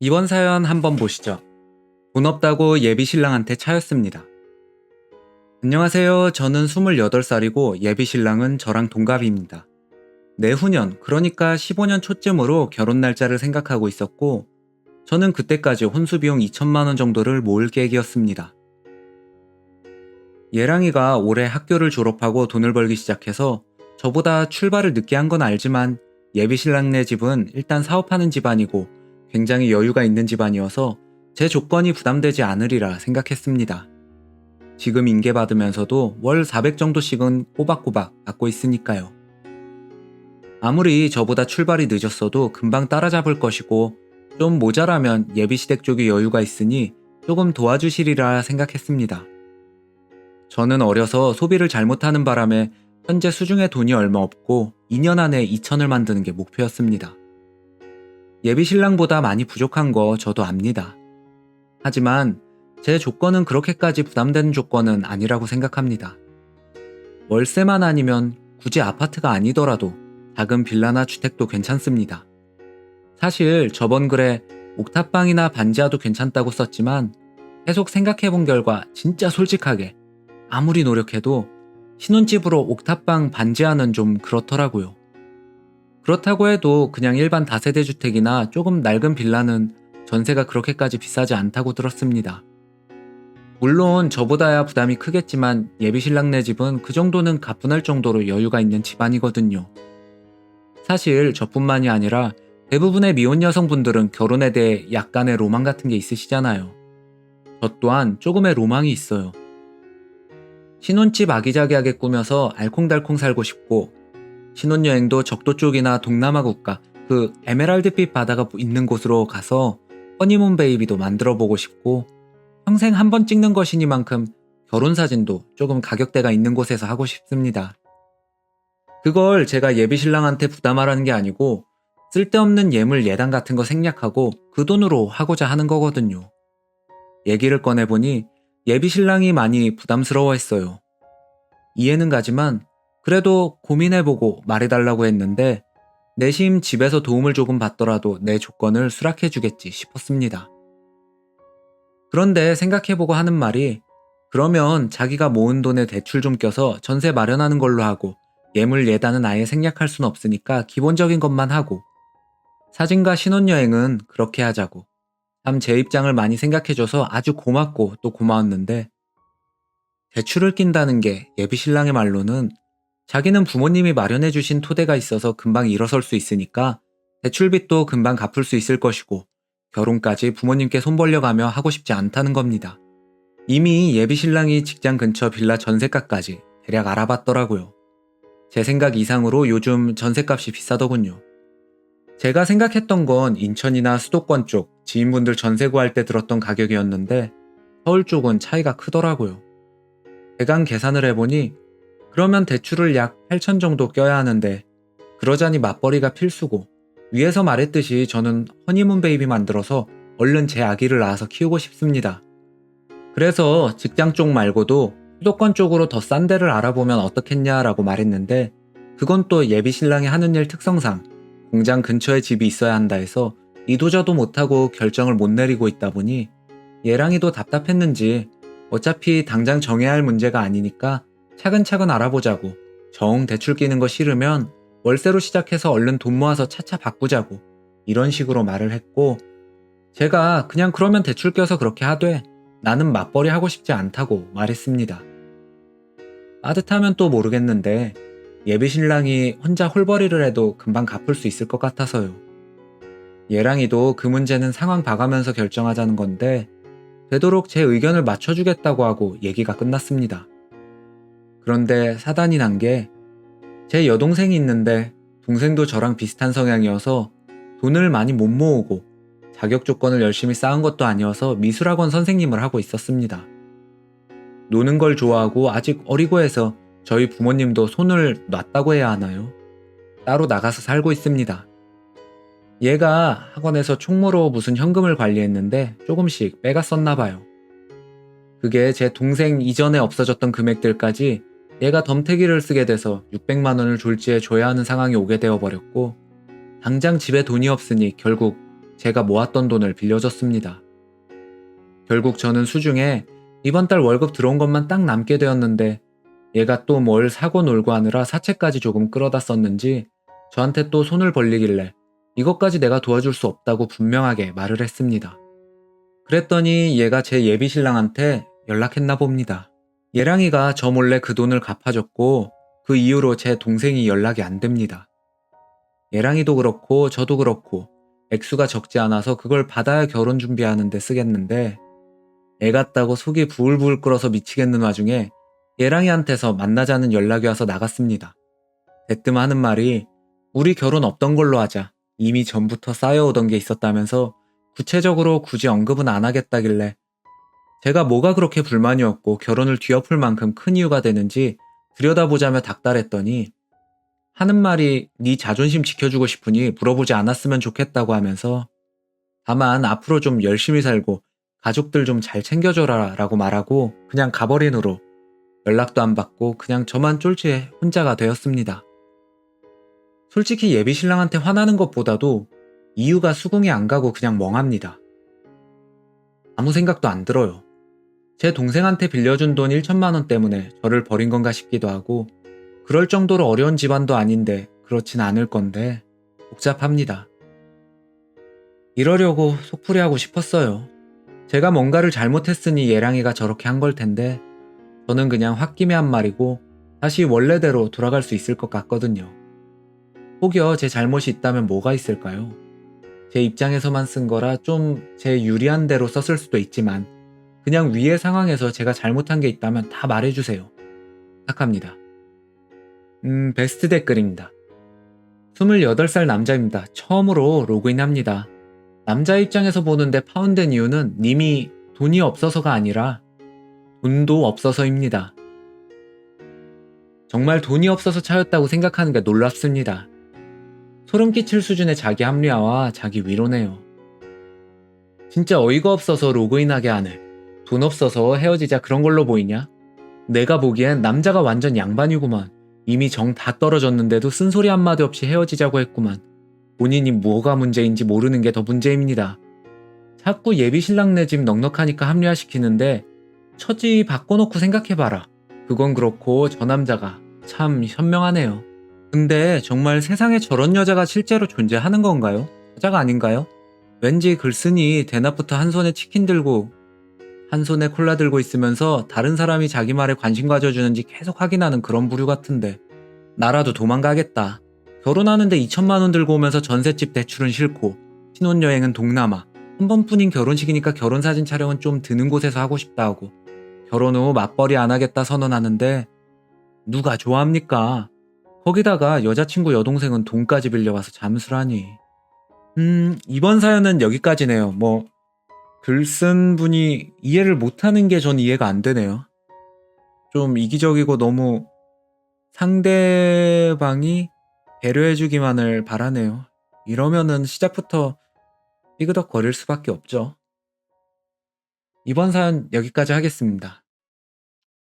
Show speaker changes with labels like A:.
A: 이번 사연 한번 보시죠. 돈 없다고 예비 신랑한테 차였습니다. 안녕하세요. 저는 28살이고 예비 신랑은 저랑 동갑입니다. 내후년, 그러니까 15년 초쯤으로 결혼 날짜를 생각하고 있었고, 저는 그때까지 혼수 비용 2천만 원 정도를 모을 계획이었습니다. 예랑이가 올해 학교를 졸업하고 돈을 벌기 시작해서 저보다 출발을 늦게 한 건 알지만 예비 신랑네 집은 일단 사업하는 집안이고 굉장히 여유가 있는 집안이어서 제 조건이 부담되지 않으리라 생각했습니다. 지금 인계받으면서도 월 400 정도씩은 꼬박꼬박 받고 있으니까요. 아무리 저보다 출발이 늦었어도 금방 따라잡을 것이고 좀 모자라면 예비시댁 쪽이 여유가 있으니 조금 도와주시리라 생각했습니다. 저는 어려서 소비를 잘못하는 바람에 현재 수중에 돈이 얼마 없고 2년 안에 2천을 만드는 게 목표였습니다. 예비 신랑보다 많이 부족한 거 저도 압니다. 하지만 제 조건은 그렇게까지 부담되는 조건은 아니라고 생각합니다. 월세만 아니면 굳이 아파트가 아니더라도 작은 빌라나 주택도 괜찮습니다. 사실 저번 글에 옥탑방이나 반지하도 괜찮다고 썼지만 계속 생각해본 결과 진짜 솔직하게 아무리 노력해도 신혼집으로 옥탑방 반지하는 좀 그렇더라고요. 그렇다고 해도 그냥 일반 다세대 주택이나 조금 낡은 빌라는 전세가 그렇게까지 비싸지 않다고 들었습니다. 물론 저보다야 부담이 크겠지만 예비 신랑네 집은 그 정도는 가뿐할 정도로 여유가 있는 집안이거든요. 사실 저뿐만이 아니라 대부분의 미혼 여성분들은 결혼에 대해 약간의 로망 같은 게 있으시잖아요. 저 또한 조금의 로망이 있어요. 신혼집 아기자기하게 꾸며서 알콩달콩 살고 싶고 신혼여행도 적도 쪽이나 동남아 국가 그 에메랄드빛 바다가 있는 곳으로 가서 허니문 베이비도 만들어 보고 싶고 평생 한 번 찍는 것이니만큼 결혼사진도 조금 가격대가 있는 곳에서 하고 싶습니다. 그걸 제가 예비 신랑한테 부담하라는 게 아니고 쓸데없는 예물 예단 같은 거 생략하고 그 돈으로 하고자 하는 거거든요. 얘기를 꺼내보니 예비 신랑이 많이 부담스러워했어요. 이해는 가지만 그래도 고민해보고 말해달라고 했는데 내심 집에서 도움을 조금 받더라도 내 조건을 수락해주겠지 싶었습니다. 그런데 생각해보고 하는 말이 그러면 자기가 모은 돈에 대출 좀 껴서 전세 마련하는 걸로 하고 예물 예단은 아예 생략할 순 없으니까 기본적인 것만 하고 사진과 신혼여행은 그렇게 하자고 참 제 입장을 많이 생각해줘서 아주 고맙고 또 고마웠는데 대출을 낀다는 게 예비 신랑의 말로는 자기는 부모님이 마련해주신 토대가 있어서 금방 일어설 수 있으니까 대출빚도 금방 갚을 수 있을 것이고 결혼까지 부모님께 손 벌려가며 하고 싶지 않다는 겁니다. 이미 예비 신랑이 직장 근처 빌라 전세가까지 대략 알아봤더라고요. 제 생각 이상으로 요즘 전세값이 비싸더군요. 제가 생각했던 건 인천이나 수도권 쪽 지인분들 전세 구할 때 들었던 가격이었는데 서울 쪽은 차이가 크더라고요. 대강 계산을 해보니 그러면 대출을 약 8천 정도 껴야 하는데 그러자니 맞벌이가 필수고 위에서 말했듯이 저는 허니문 베이비 만들어서 얼른 제 아기를 낳아서 키우고 싶습니다. 그래서 직장 쪽 말고도 수도권 쪽으로 더 싼 데를 알아보면 어떻겠냐라고 말했는데 그건 또 예비 신랑이 하는 일 특성상 공장 근처에 집이 있어야 한다 해서 이도저도 못하고 결정을 못 내리고 있다 보니 예랑이도 답답했는지 어차피 당장 정해야 할 문제가 아니니까 차근차근 알아보자고 정 대출 끼는 거 싫으면 월세로 시작해서 얼른 돈 모아서 차차 바꾸자고 이런 식으로 말을 했고 제가 그냥 그러면 대출 껴서 그렇게 하되 나는 맞벌이 하고 싶지 않다고 말했습니다. 빠듯하면 또 모르겠는데 예비 신랑이 혼자 홀벌이를 해도 금방 갚을 수 있을 것 같아서요. 예랑이도 그 문제는 상황 봐가면서 결정하자는 건데 되도록 제 의견을 맞춰주겠다고 하고 얘기가 끝났습니다. 그런데 사단이 난 게 제 여동생이 있는데 동생도 저랑 비슷한 성향이어서 돈을 많이 못 모으고 자격 조건을 열심히 쌓은 것도 아니어서 미술학원 선생님을 하고 있었습니다. 노는 걸 좋아하고 아직 어리고 해서 저희 부모님도 손을 놨다고 해야 하나요? 따로 나가서 살고 있습니다. 얘가 학원에서 총무로 무슨 현금을 관리했는데 조금씩 빼갔었나 봐요. 그게 제 동생 이전에 없어졌던 금액들까지 얘가 덤태기를 쓰게 돼서 600만 원을 졸지에 줘야 하는 상황이 오게 되어 버렸고 당장 집에 돈이 없으니 결국 제가 모았던 돈을 빌려줬습니다. 결국 저는 수중에 이번 달 월급 들어온 것만 딱 남게 되었는데 얘가 또 뭘 사고 놀고 하느라 사채까지 조금 끌어다 썼는지 저한테 또 손을 벌리길래 이것까지 내가 도와줄 수 없다고 분명하게 말을 했습니다. 그랬더니 얘가 제 예비신랑한테 연락했나 봅니다. 예랑이가 저 몰래 그 돈을 갚아줬고 그 이후로 제 동생이 연락이 안 됩니다. 예랑이도 그렇고 저도 그렇고 액수가 적지 않아서 그걸 받아야 결혼 준비하는데 쓰겠는데 애 같다고 속이 부글부글 끓어서 미치겠는 와중에 예랑이한테서 만나자는 연락이 와서 나갔습니다. 대뜸 하는 말이 우리 결혼 없던 걸로 하자. 이미 전부터 쌓여오던 게 있었다면서 구체적으로 굳이 언급은 안 하겠다길래 제가 뭐가 그렇게 불만이었고 결혼을 뒤엎을 만큼 큰 이유가 되는지 들여다보자며 닥달했더니 하는 말이 네 자존심 지켜주고 싶으니 물어보지 않았으면 좋겠다고 하면서 다만 앞으로 좀 열심히 살고 가족들 좀 잘 챙겨줘라 라고 말하고 그냥 가버린 후로 연락도 안 받고 그냥 저만 쫄지에 혼자가 되었습니다. 솔직히 예비신랑한테 화나는 것보다도 이유가 수긍이 안 가고 그냥 멍합니다. 아무 생각도 안 들어요. 제 동생한테 빌려준 돈 1천만 원 때문에 저를 버린 건가 싶기도 하고 그럴 정도로 어려운 집안도 아닌데 그렇진 않을 건데 복잡합니다. 이러려고 속풀이하고 싶었어요. 제가 뭔가를 잘못했으니 예랑이가 저렇게 한 걸 텐데 저는 그냥 홧김에 한 말이고 다시 원래대로 돌아갈 수 있을 것 같거든요. 혹여 제 잘못이 있다면 뭐가 있을까요? 제 입장에서만 쓴 거라 좀 제 유리한 대로 썼을 수도 있지만 그냥 위의 상황에서 제가 잘못한 게 있다면 다 말해주세요. 부탁합니다. 베스트 댓글입니다. 28살 남자입니다. 처음으로 로그인합니다. 남자 입장에서 보는데 파혼된 이유는 님이 돈이 없어서가 아니라 돈도 없어서입니다. 정말 돈이 없어서 차였다고 생각하는 게 놀랍습니다. 소름 끼칠 수준의 자기 합리화와 자기 위로네요. 진짜 어이가 없어서 로그인하게 하네. 돈 없어서 헤어지자 그런 걸로 보이냐? 내가 보기엔 남자가 완전 양반이구만. 이미 정 다 떨어졌는데도 쓴소리 한마디 없이 헤어지자고 했구만. 본인이 뭐가 문제인지 모르는 게 더 문제입니다. 자꾸 예비신랑 내 집 넉넉하니까 합리화시키는데 처지 바꿔놓고 생각해봐라. 그건 그렇고 저 남자가 참 현명하네요. 근데 정말 세상에 저런 여자가 실제로 존재하는 건가요? 여자가 아닌가요? 왠지 글쓴이 대낮부터 한 손에 치킨 들고 한 손에 콜라 들고 있으면서 다른 사람이 자기 말에 관심 가져주는지 계속 확인하는 그런 부류 같은데 나라도 도망가겠다. 결혼하는데 2천만 원 들고 오면서 전셋집 대출은 싫고 신혼여행은 동남아 한 번뿐인 결혼식이니까 결혼사진 촬영은 좀 드는 곳에서 하고 싶다 하고 결혼 후 맞벌이 안 하겠다 선언하는데 누가 좋아합니까? 거기다가 여자친구 여동생은 돈까지 빌려와서 잠수라니. 이번 사연은 여기까지네요. 글 쓴 분이 이해를 못하는 게 전 이해가 안 되네요. 좀 이기적이고 너무 상대방이 배려해주기만을 바라네요. 이러면은 시작부터 삐그덕거릴 수밖에 없죠. 이번 사연 여기까지 하겠습니다.